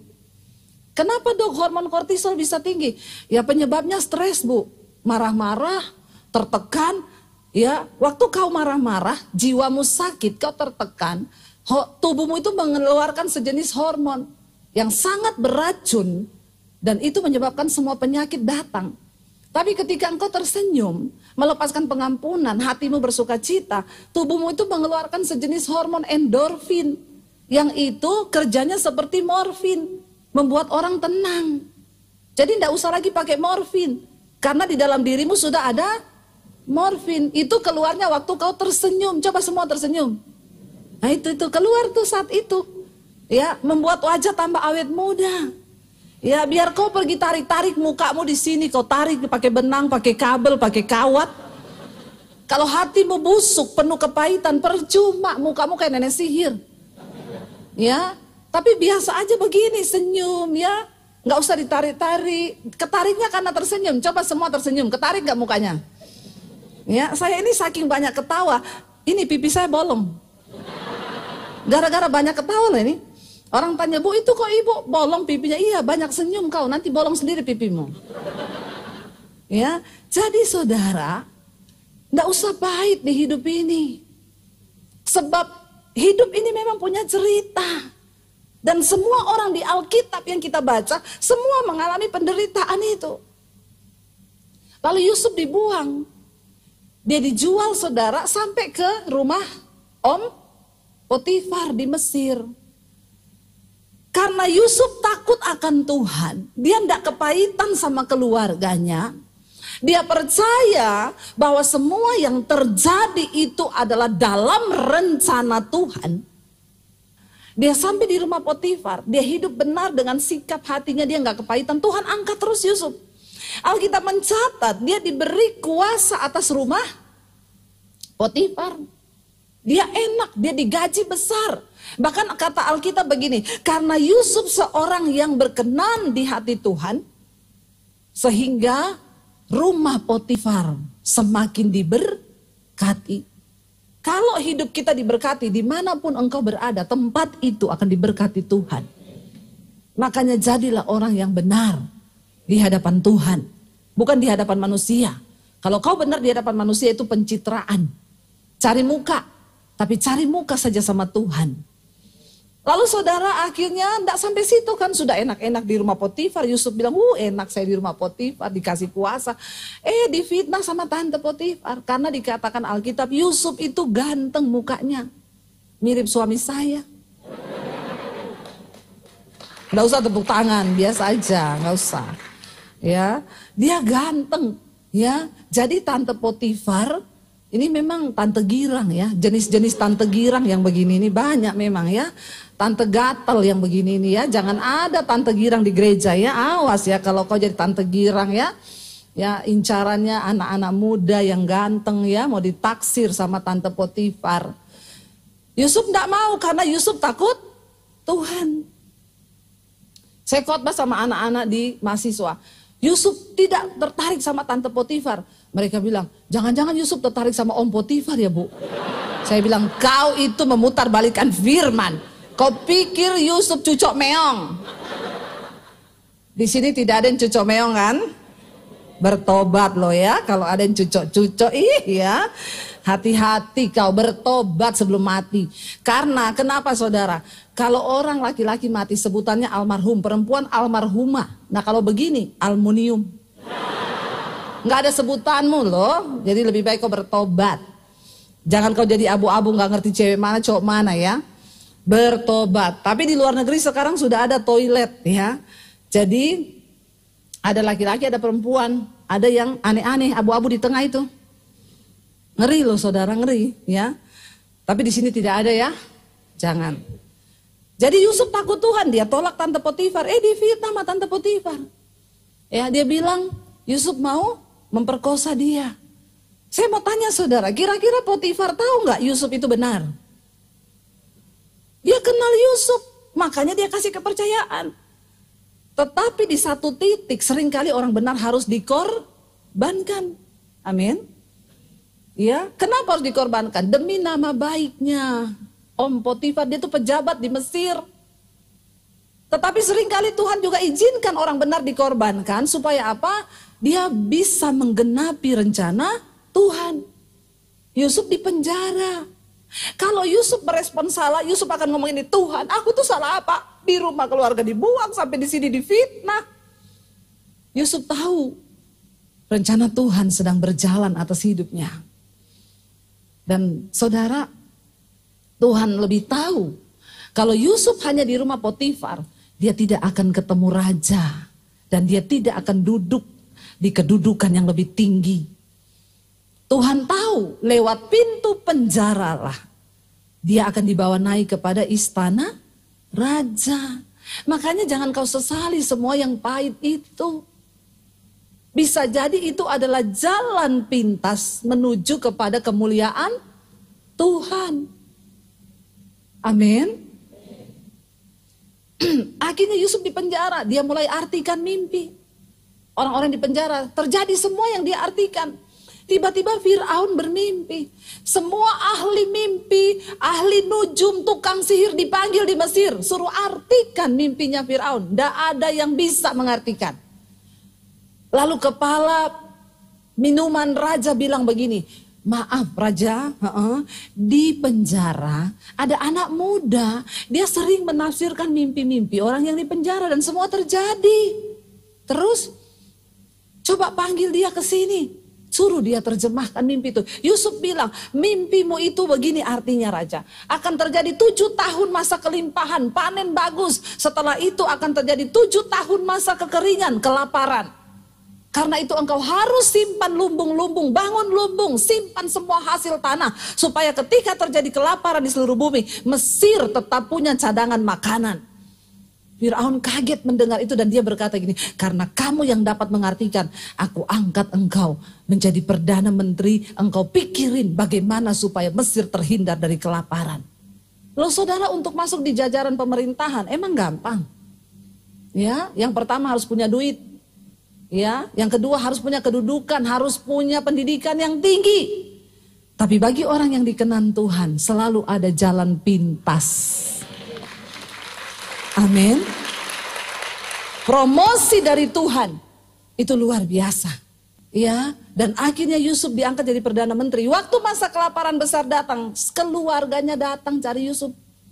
Speaker 3: "Kenapa, Dok, hormon kortisol bisa tinggi?" "Ya penyebabnya stres, Bu. Marah-marah, tertekan, ya. Waktu kau marah-marah, jiwamu sakit, kau tertekan, tubuhmu itu mengeluarkan sejenis hormon yang sangat beracun, dan itu menyebabkan semua penyakit datang. Tapi ketika engkau tersenyum, melepaskan pengampunan, hatimu bersuka cita, tubuhmu itu mengeluarkan sejenis hormon endorfin, yang itu kerjanya seperti morfin, membuat orang tenang. Jadi tidak usah lagi pakai morfin, karena di dalam dirimu sudah ada morfin. Itu keluarnya waktu kau tersenyum. Coba semua tersenyum. Nah itu keluar tuh saat itu. Ya, membuat wajah tambah awet muda. Ya, biar kau pergi tarik-tarik mukamu di sini, kau tarik pakai benang, pakai kabel, pakai kawat. Kalau hatimu busuk, penuh kepahitan, percuma, mukamu kayak nenek sihir. Ya, tapi biasa aja begini, senyum ya. Nggak usah ditarik-tarik. Ketariknya karena tersenyum. Coba semua tersenyum, ketarik nggak mukanya? Ya, saya ini saking banyak ketawa, ini pipi saya bolong. Gara-gara banyak ketawa lah ini. Orang tanya, "Bu, itu kok ibu bolong pipinya?" "Iya, banyak senyum kau, nanti bolong sendiri pipimu." Ya, jadi saudara, nggak usah pahit di hidup ini. Sebab hidup ini memang punya cerita. Dan semua orang di Alkitab yang kita baca, semua mengalami penderitaan itu. Lalu Yusuf dibuang. Dia dijual saudara sampai ke rumah Om Potifar di Mesir. Karena Yusuf takut akan Tuhan, dia tidak kepahitan sama keluarganya. Dia percaya bahwa semua yang terjadi itu adalah dalam rencana Tuhan. Dia sampai di rumah Potifar, dia hidup benar dengan sikap hatinya, dia nggak kepahitan. Tuhan angkat terus Yusuf. Alkitab mencatat dia diberi kuasa atas rumah Potifar. Dia enak, dia digaji besar. Bahkan kata Alkitab begini, karena Yusuf seorang yang berkenan di hati Tuhan, sehingga rumah Potifar semakin diberkati. Kalau hidup kita diberkati, dimanapun engkau berada, tempat itu akan diberkati Tuhan. Makanya jadilah orang yang benar di hadapan Tuhan, bukan di hadapan manusia. Kalau kau benar di hadapan manusia itu pencitraan, cari muka, tapi cari muka saja sama Tuhan. Lalu saudara akhirnya tidak sampai situ kan, sudah enak-enak di rumah Potifar. Yusuf bilang, enak saya di rumah Potifar, dikasih kuasa. Difitnah sama tante Potifar. Karena dikatakan Alkitab, Yusuf itu ganteng mukanya. Mirip suami saya. Nggak usah tepuk tangan, biasa aja, nggak usah. Ya, dia ganteng. Ya, jadi tante Potifar ini memang tante girang ya, jenis-jenis tante girang yang begini ini banyak memang ya. Tante gatel yang begini ini ya, jangan ada tante girang di gereja ya, awas ya kalau kau jadi tante girang ya. Ya, incarannya anak-anak muda yang ganteng ya, mau ditaksir sama tante Potifar. Yusuf enggak mau karena Yusuf takut Tuhan. Saya khotbah sama anak-anak di mahasiswa. Yusuf tidak tertarik sama tante Potifar. Mereka bilang, jangan-jangan Yusuf tertarik sama Om Potifar ya Bu. Saya bilang, kau itu memutarbalikkan firman. Kau pikir Yusuf cucok meong. Di sini tidak ada yang cucok meong kan? Bertobat loh ya, kalau ada yang cucok-cucok, ya. Hati-hati kau bertobat sebelum mati. Karena kenapa saudara? Kalau orang laki-laki mati sebutannya almarhum, perempuan almarhumah. Nah kalau begini, aluminium. Nggak ada sebutanmu loh, jadi lebih baik kau bertobat. Jangan kau jadi abu-abu nggak ngerti cewek mana cowok mana ya. Bertobat. Tapi di luar negeri sekarang sudah ada toilet ya. Jadi ada laki-laki, ada perempuan, ada yang aneh-aneh, abu-abu di tengah itu. Ngeri loh saudara, ngeri ya. Tapi di sini tidak ada ya. Jangan. Jadi Yusuf takut Tuhan, dia tolak tante Potifar. Difitnah sama tante Potifar. Ya, dia bilang Yusuf mau memperkosa dia. Saya mau tanya saudara, kira-kira Potifar tahu nggak Yusuf itu benar? Dia kenal Yusuf, makanya dia kasih kepercayaan. Tetapi di satu titik seringkali orang benar harus dikorbankan. Amin. Ya, kenapa harus dikorbankan? Demi nama baiknya. Om Potifar dia itu pejabat di Mesir. Tetapi seringkali Tuhan juga izinkan orang benar dikorbankan supaya apa? Dia bisa menggenapi rencana Tuhan. Yusuf di penjara. Kalau Yusuf merespon salah, Yusuf akan ngomong ini, Tuhan, aku tuh salah apa? Di rumah keluarga dibuang, sampai di sini difitnah. Yusuf tahu rencana Tuhan sedang berjalan atas hidupnya. Dan saudara, Tuhan lebih tahu kalau Yusuf hanya di rumah Potifar, dia tidak akan ketemu raja dan dia tidak akan duduk di kedudukan yang lebih tinggi. Tuhan tahu lewat pintu penjara lah dia akan dibawa naik kepada istana raja. Makanya jangan kau sesali semua yang pahit itu. Bisa jadi itu adalah jalan pintas menuju kepada kemuliaan Tuhan. Amin. Akhirnya Yusuf di penjara, dia mulai artikan mimpi. Orang-orang di penjara, terjadi semua yang dia artikan. Tiba-tiba Fir'aun bermimpi. Semua ahli mimpi, ahli nujum, tukang sihir dipanggil di Mesir. Suruh artikan mimpinya Fir'aun. Tidak ada yang bisa mengartikan. Lalu kepala minuman raja bilang begini, maaf raja, di penjara ada anak muda, dia sering menafsirkan mimpi-mimpi orang yang di penjara dan semua terjadi. Terus coba panggil dia ke sini, suruh dia terjemahkan mimpi itu. Yusuf bilang, mimpimu itu begini artinya raja, akan terjadi 7 tahun masa kelimpahan, panen bagus. Setelah itu akan terjadi 7 tahun masa kekeringan, kelaparan. Karena itu engkau harus simpan lumbung-lumbung, bangun lumbung, simpan semua hasil tanah. Supaya ketika terjadi kelaparan di seluruh bumi, Mesir tetap punya cadangan makanan. Firaun kaget mendengar itu dan dia berkata gini, karena kamu yang dapat mengartikan, aku angkat engkau menjadi perdana menteri, engkau pikirin bagaimana supaya Mesir terhindar dari kelaparan. Loh saudara, untuk masuk di jajaran pemerintahan emang gampang. Ya, yang pertama harus punya duit. Ya, yang kedua harus punya kedudukan, harus punya pendidikan yang tinggi. Tapi bagi orang yang dikenan Tuhan selalu ada jalan pintas. Amin. Promosi dari Tuhan itu luar biasa. Ya, dan akhirnya Yusuf diangkat jadi perdana menteri. Waktu masa kelaparan besar datang, keluarganya datang cari Yusuf.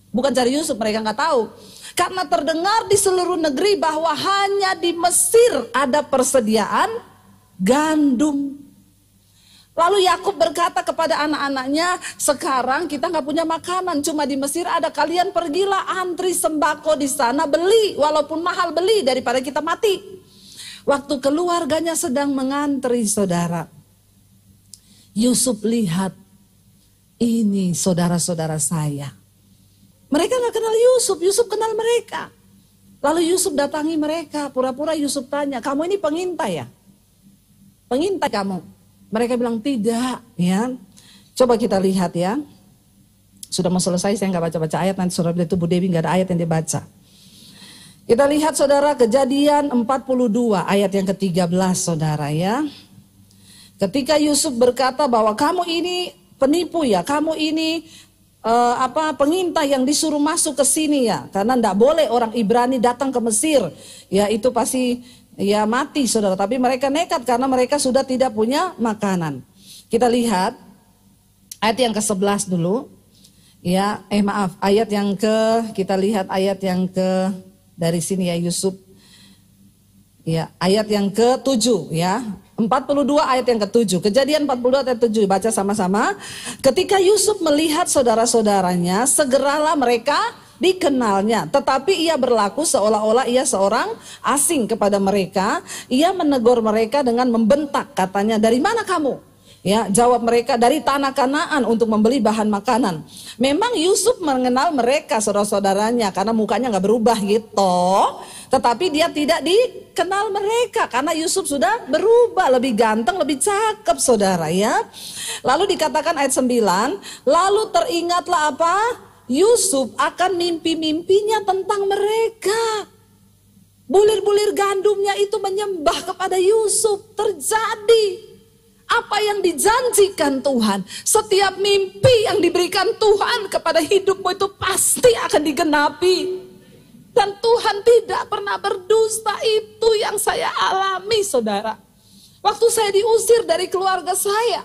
Speaker 3: Bukan cari Yusuf, mereka nggak tahu. Karena terdengar di seluruh negeri bahwa hanya di Mesir ada persediaan gandum. Lalu Yakub berkata kepada anak-anaknya, sekarang kita nggak punya makanan, cuma di Mesir ada, kalian pergilah antri sembako di sana, beli, walaupun mahal beli daripada kita mati. Waktu keluarganya sedang mengantri saudara, Yusuf lihat, ini saudara-saudara saya. Mereka nggak kenal Yusuf, Yusuf kenal mereka. Lalu Yusuf datangi mereka, pura-pura Yusuf tanya, kamu ini pengintai ya? Pengintai kamu? Mereka bilang tidak, ya. Coba kita lihat ya. Sudah mau selesai, saya nggak baca-baca ayat, nanti saudara itu Bu Dewi nggak ada ayat yang dibaca. Kita lihat saudara Kejadian 42 ayat yang ke-13 saudara ya. Ketika Yusuf berkata bahwa kamu ini penipu ya, kamu ini pengintai yang disuruh masuk ke sini ya, karena nggak boleh orang Ibrani datang ke Mesir, ya itu pasti ya mati saudara, tapi mereka nekat karena mereka sudah tidak punya makanan. Kita lihat ayat yang ke-11 dulu. Ya, ayat yang kita lihat ayat yang dari sini ya Yusuf. Ya, ayat yang ke-7 ya. 42 ayat yang ke-7. Kejadian 42 ayat 7 baca sama-sama. Ketika Yusuf melihat saudara-saudaranya, segeralah mereka dikenalnya, tetapi ia berlaku seolah-olah ia seorang asing kepada mereka. Ia menegur mereka dengan membentak, katanya, dari mana kamu? Ya, jawab mereka, dari tanah Kanaan untuk membeli bahan makanan. Memang Yusuf mengenal mereka saudara-saudaranya karena mukanya nggak berubah gitu. Tetapi dia tidak dikenal mereka karena Yusuf sudah berubah, lebih ganteng, lebih cakep saudara ya. Lalu dikatakan ayat 9, lalu teringatlah apa? Yusuf akan mimpi-mimpinya tentang mereka. Bulir-bulir gandumnya itu menyembah kepada Yusuf. Terjadi apa yang dijanjikan Tuhan. Setiap mimpi yang diberikan Tuhan kepada hidupmu itu pasti akan digenapi. Dan Tuhan tidak pernah berdusta, itu yang saya alami saudara. Waktu saya diusir dari keluarga saya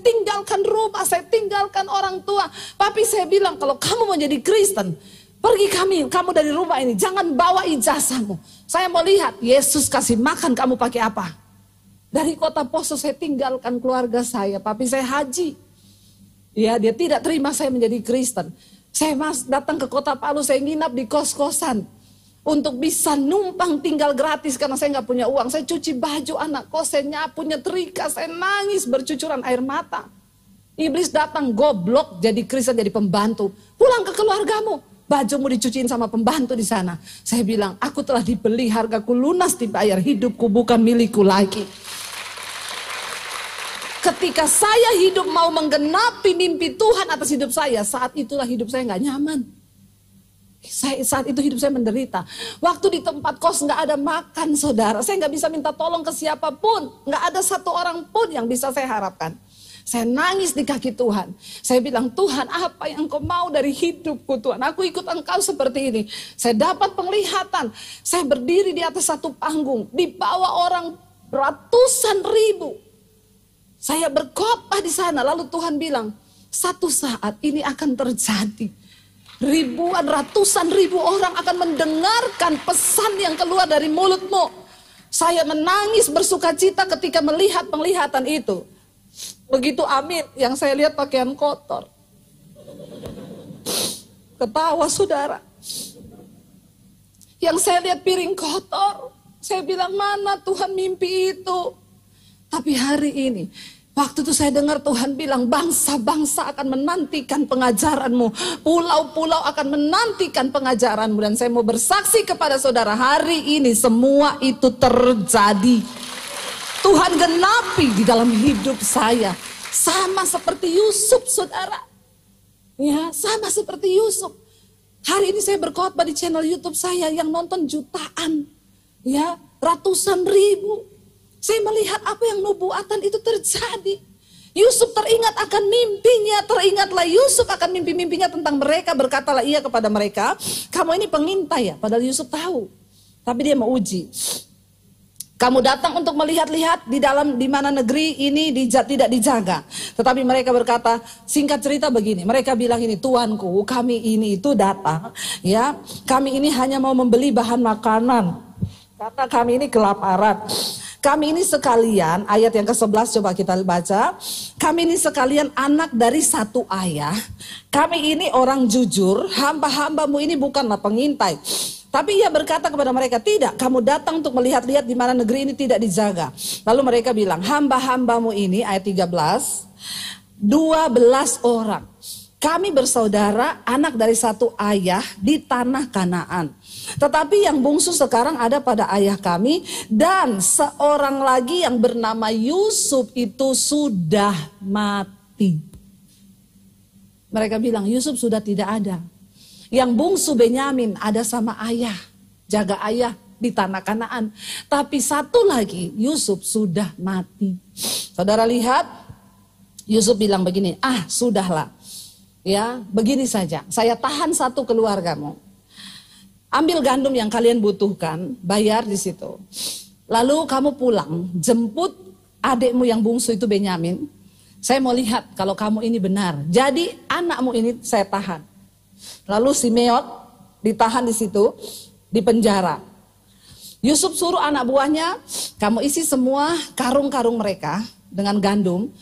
Speaker 3: tinggalkan rumah, saya tinggalkan orang tua. Papi saya bilang, kalau kamu mau jadi Kristen, pergi kamu dari rumah ini, jangan bawa ijazahmu. Saya mau lihat Yesus kasih makan kamu pakai apa. Dari kota Poso saya tinggalkan keluarga saya, papi saya haji. Ya, dia tidak terima saya menjadi Kristen. Saya datang ke kota Palu, saya nginap di kos-kosan. Untuk bisa numpang tinggal gratis karena saya nggak punya uang. Saya cuci baju anak kos, saya nyapu, nyetrika, saya nangis bercucuran air mata. Iblis datang, goblok, jadi Kristen, jadi pembantu. Pulang ke keluargamu, bajumu dicuciin sama pembantu di sana. Saya bilang, aku telah dibeli, hargaku lunas dibayar, hidupku bukan milikku lagi. Ketika saya hidup mau menggenapi mimpi Tuhan atas hidup saya, saat itulah hidup saya nggak nyaman. Saat itu hidup saya menderita. Waktu di tempat kos nggak ada makan saudara, saya nggak bisa minta tolong ke siapapun, nggak ada satu orang pun yang bisa saya harapkan. Saya nangis di kaki Tuhan. Saya bilang, Tuhan, apa yang Engkau mau dari hidupku Tuhan? Aku ikut Engkau seperti ini. Saya dapat penglihatan. Saya berdiri di atas satu panggung, di bawah orang ratusan ribu. Saya berkhotbah di sana, lalu Tuhan bilang, satu saat ini akan terjadi. Ribuan, ratusan ribu orang akan mendengarkan pesan yang keluar dari mulutmu. Saya menangis bersukacita ketika melihat penglihatan itu. Begitu amin, yang saya lihat pakaian kotor. Ketawa saudara. Yang saya lihat piring kotor. Saya bilang, mana Tuhan mimpi itu? Tapi hari ini, Waktu itu saya dengar Tuhan bilang, bangsa-bangsa akan menantikan pengajaranmu. Pulau-pulau akan menantikan pengajaranmu. Dan saya mau bersaksi kepada saudara, hari ini semua itu terjadi. Tuhan genapi di dalam hidup saya. Sama seperti Yusuf, saudara. Ya, sama seperti Yusuf. Hari ini saya berkhotbah di channel YouTube saya yang nonton jutaan. Ya, ratusan ribu. Saya melihat apa yang nubuatan itu terjadi. Yusuf teringat akan mimpinya. Teringatlah Yusuf akan mimpi-mimpinya tentang mereka. Berkatalah ia kepada mereka, kamu ini pengintai ya. Padahal Yusuf tahu. Tapi dia mau uji. Kamu datang untuk melihat-lihat di mana negeri ini tidak dijaga. Tetapi mereka berkata, singkat cerita begini. Mereka bilang ini, tuanku, kami ini itu datang. Ya, kami ini hanya mau membeli bahan makanan. Kata kami ini kelaparan. Kami ini sekalian, ayat yang ke-11 coba kita baca. Kami ini sekalian anak dari satu ayah. Kami ini orang jujur, hamba-hambamu ini bukanlah pengintai. Tapi ia berkata kepada mereka, tidak, kamu datang untuk melihat-lihat di mana negeri ini tidak dijaga. Lalu mereka bilang, hamba-hambamu ini, ayat 13, 12 orang. Kami bersaudara, anak dari satu ayah di tanah Kanaan. Tetapi yang bungsu sekarang ada pada ayah kami. Dan seorang lagi yang bernama Yusuf itu sudah mati. Mereka bilang Yusuf sudah tidak ada. Yang bungsu Benyamin ada sama ayah. Jaga ayah di tanah Kanaan. Tapi satu lagi Yusuf sudah mati. Saudara lihat, Yusuf bilang begini, sudahlah. Ya, begini saja, saya tahan satu keluargamu. Ambil gandum yang kalian butuhkan, bayar di situ. Lalu kamu pulang, jemput adikmu yang bungsu itu Benyamin. Saya mau lihat kalau kamu ini benar. Jadi anakmu ini saya tahan. Lalu Simeon ditahan di situ, di penjara. Yusuf suruh anak buahnya, kamu isi semua karung-karung mereka dengan gandum.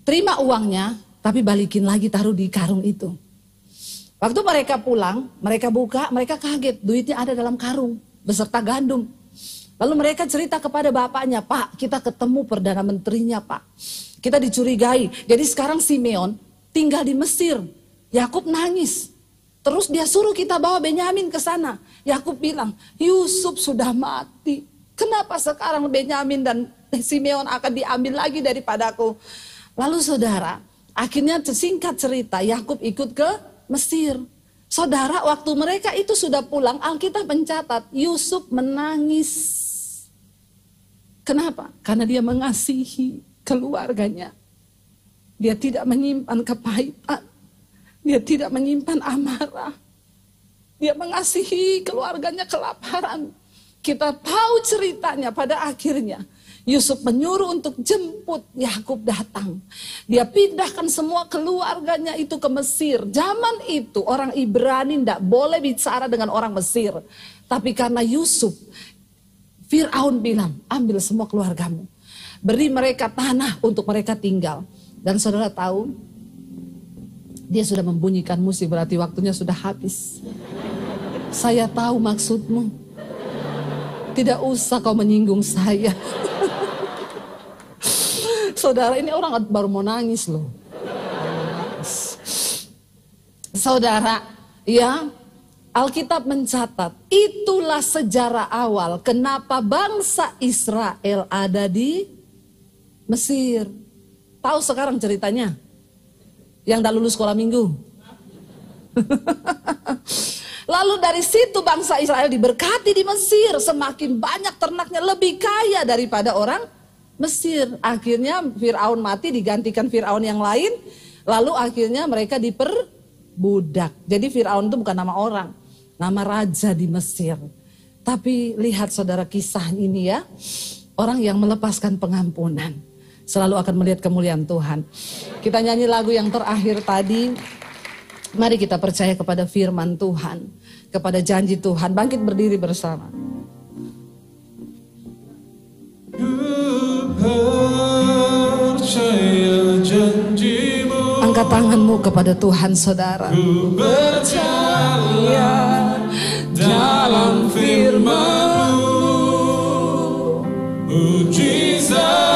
Speaker 3: Terima uangnya, tapi balikin lagi taruh di karung itu. Waktu mereka pulang, mereka buka, mereka kaget. Duitnya ada dalam karung, beserta gandum. Lalu mereka cerita kepada bapaknya, Pak, kita ketemu Perdana Menterinya, Pak. Kita dicurigai. Jadi sekarang Simeon tinggal di Mesir. Yakub nangis. Terus dia suruh kita bawa Benyamin ke sana. Yakub bilang, Yusuf sudah mati. Kenapa sekarang Benyamin dan Simeon akan diambil lagi daripadaku? Lalu saudara, akhirnya singkat cerita, Yakub ikut ke Mesir. Saudara, waktu mereka itu sudah pulang, Alkitab mencatat Yusuf menangis. Kenapa? Karena dia mengasihi keluarganya. Dia tidak menyimpan kepahitan. Dia tidak menyimpan amarah. Dia mengasihi keluarganya kelaparan. Kita tahu ceritanya pada akhirnya. Yusuf menyuruh untuk jemput Yakub datang. Dia pindahkan semua keluarganya itu ke Mesir. Zaman itu orang Ibrani tidak boleh bicara dengan orang Mesir. Tapi karena Yusuf, Fir'aun bilang, ambil semua keluargamu. Beri mereka tanah untuk mereka tinggal. Dan saudara tahu, dia sudah membunyikan musik, berarti waktunya sudah habis. Saya tahu maksudmu. Tidak usah kau menyinggung saya. Saudara, ini orang baru mau nangis loh. Saudara, ya, Alkitab mencatat, itulah sejarah awal kenapa bangsa Israel ada di Mesir. Tahu sekarang ceritanya? Yang dah lulus sekolah minggu. Lalu dari situ bangsa Israel diberkati di Mesir. Semakin banyak ternaknya, lebih kaya daripada orang Mesir. Akhirnya Fir'aun mati, digantikan Fir'aun yang lain. Lalu akhirnya mereka diperbudak. Jadi Fir'aun itu bukan nama orang, nama raja di Mesir. Tapi lihat saudara kisah ini ya. Orang yang melepaskan pengampunan selalu akan melihat kemuliaan Tuhan. Kita nyanyi lagu yang terakhir tadi. Mari kita percaya kepada firman Tuhan, kepada janji Tuhan. Bangkit berdiri bersama.
Speaker 2: Percaya janjimu.
Speaker 3: Angkat tanganmu kepada Tuhan saudara.
Speaker 2: Ku percaya dalam firman-Mu, mujizat-Mu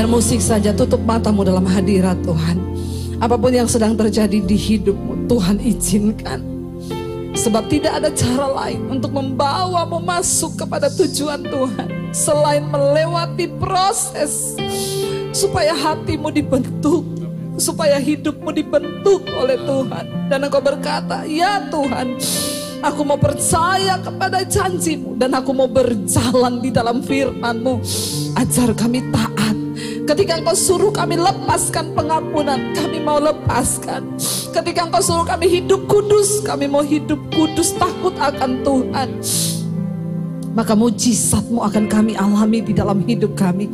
Speaker 3: musik saja, tutup matamu dalam hadirat Tuhan. Apapun yang sedang terjadi di hidupmu, Tuhan izinkan. Sebab tidak ada cara lain untuk membawamu masuk kepada tujuan Tuhan selain melewati proses supaya hatimu dibentuk, supaya hidupmu dibentuk oleh Tuhan. Dan engkau berkata, ya Tuhan, aku mau percaya kepada janji-Mu dan aku mau berjalan di dalam firman-Mu. Ajar kami taat. Ketika Engkau suruh kami lepaskan pengampunan, kami mau lepaskan. Ketika Engkau suruh kami hidup kudus, kami mau hidup kudus, takut akan Tuhan. Maka mujizat-Mu akan kami alami di dalam hidup kami.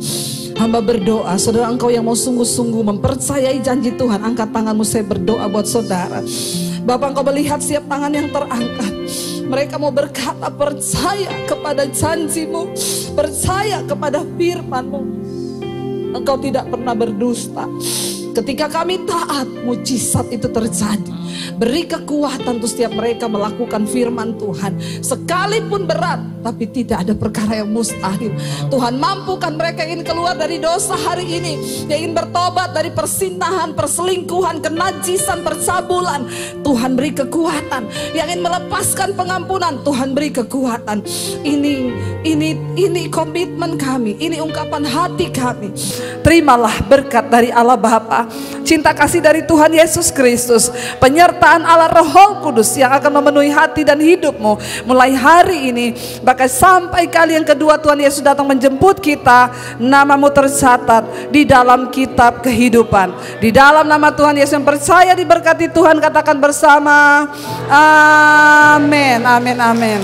Speaker 3: Hamba berdoa, saudara engkau yang mau sungguh-sungguh mempercayai janji Tuhan, angkat tanganmu, saya berdoa buat saudara. Bapak, engkau melihat setiap tangan yang terangkat. Mereka mau berkata, percaya kepada janji-Mu, percaya kepada firman-Mu. Engkau tidak pernah berdusta. Ketika kami taat, mujizat itu terjadi. Beri kekuatan untuk setiap mereka melakukan firman Tuhan. Sekalipun berat, tapi tidak ada perkara yang mustahil. Tuhan mampukan mereka yang ingin keluar dari dosa hari ini, yang ingin bertobat dari persinahan, perselingkuhan, kenajisan, percabulan. Tuhan beri kekuatan. Yang ingin melepaskan pengampunan, Tuhan beri kekuatan. Ini komitmen kami, ini ungkapan hati kami. Terimalah berkat dari Allah Bapa, cinta kasih dari Tuhan Yesus Kristus, penyertaan Allah Roh Kudus yang akan memenuhi hati dan hidupmu mulai hari ini, bahkan sampai kali yang kedua Tuhan Yesus datang menjemput kita. Namamu tercatat di dalam kitab kehidupan. Di dalam nama Tuhan Yesus yang percaya diberkati Tuhan, katakan bersama, amin, amin, amin.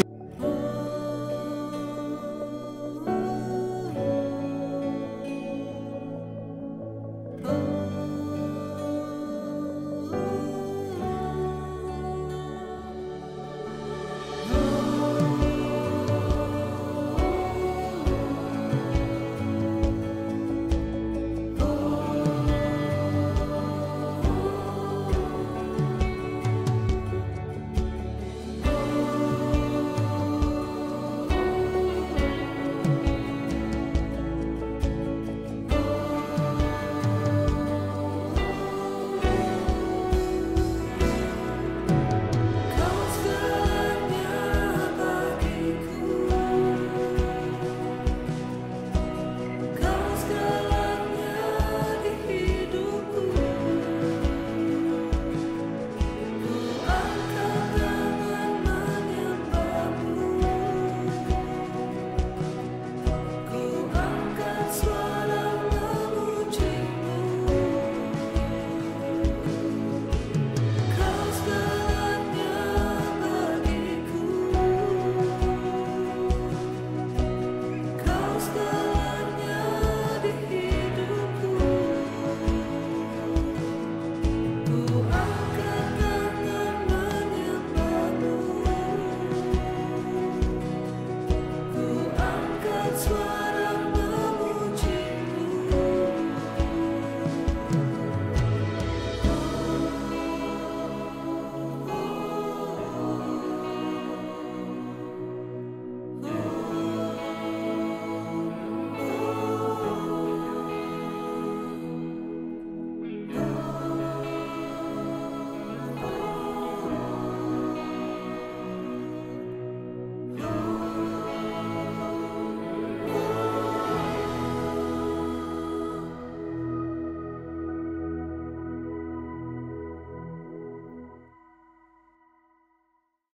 Speaker 4: Kau